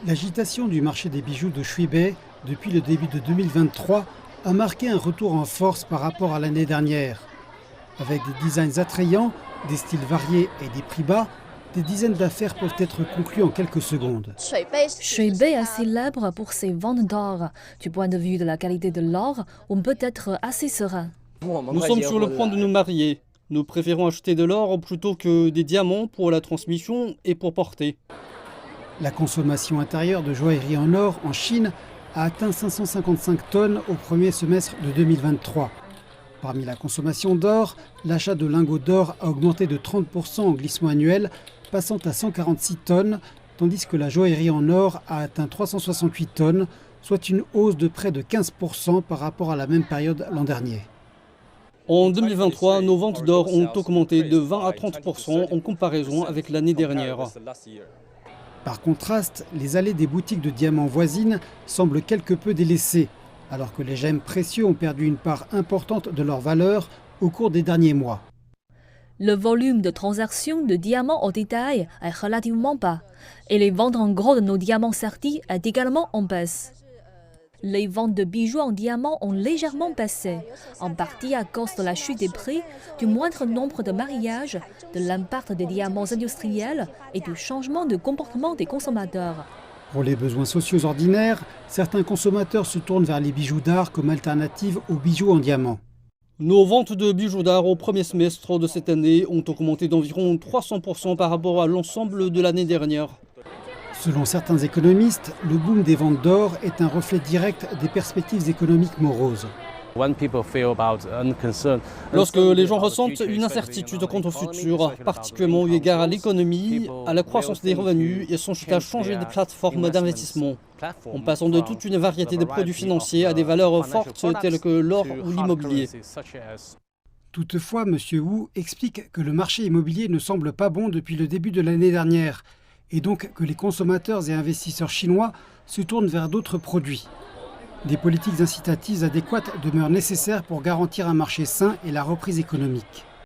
L'agitation du marché des bijoux de Shuibei depuis le début de 2023 a marqué un retour en force par rapport à l'année dernière. Avec des designs attrayants, des styles variés et des prix bas, des dizaines d'affaires peuvent être conclues en quelques secondes. Shuibei est célèbre pour ses ventes d'or. Du point de vue de la qualité de l'or, on peut être assez serein. Nous sommes sur le point de nous marier. Nous préférons acheter de l'or plutôt que des diamants pour la transmission et pour porter. La consommation intérieure de joaillerie en or en Chine a atteint 555 tonnes au premier semestre de 2023. Parmi la consommation d'or, l'achat de lingots d'or a augmenté de 30% en glissement annuel, passant à 146 tonnes, tandis que la joaillerie en or a atteint 368 tonnes, soit une hausse de près de 15% par rapport à la même période l'an dernier. En 2023, nos ventes d'or ont augmenté de 20 à 30% en comparaison avec l'année dernière. Par contraste, les allées des boutiques de diamants voisines semblent quelque peu délaissées, alors que les gemmes précieux ont perdu une part importante de leur valeur au cours des derniers mois. Le volume de transactions de diamants au détail est relativement bas et les ventes en gros de nos diamants sertis est également en baisse. Les ventes de bijoux en diamants ont légèrement baissé, en partie à cause de la chute des prix, du moindre nombre de mariages, de l'impact des diamants industriels et du changement de comportement des consommateurs. Pour les besoins sociaux ordinaires, certains consommateurs se tournent vers les bijoux d'art comme alternative aux bijoux en diamant. Nos ventes de bijoux d'art au premier semestre de cette année ont augmenté d'environ 300% par rapport à l'ensemble de l'année dernière. Selon certains économistes, le boom des ventes d'or est un reflet direct des perspectives économiques moroses. Lorsque les gens ressentent une incertitude quant au futur, particulièrement eu égard à l'économie, à la croissance des revenus, ils sont à changer de plateforme d'investissement, en passant de toute une variété de produits financiers à des valeurs fortes telles que l'or ou l'immobilier. Toutefois, M. Wu explique que le marché immobilier ne semble pas bon depuis le début de l'année dernière, et donc que les consommateurs et investisseurs chinois se tournent vers d'autres produits. Des politiques incitatives adéquates demeurent nécessaires pour garantir un marché sain et la reprise économique.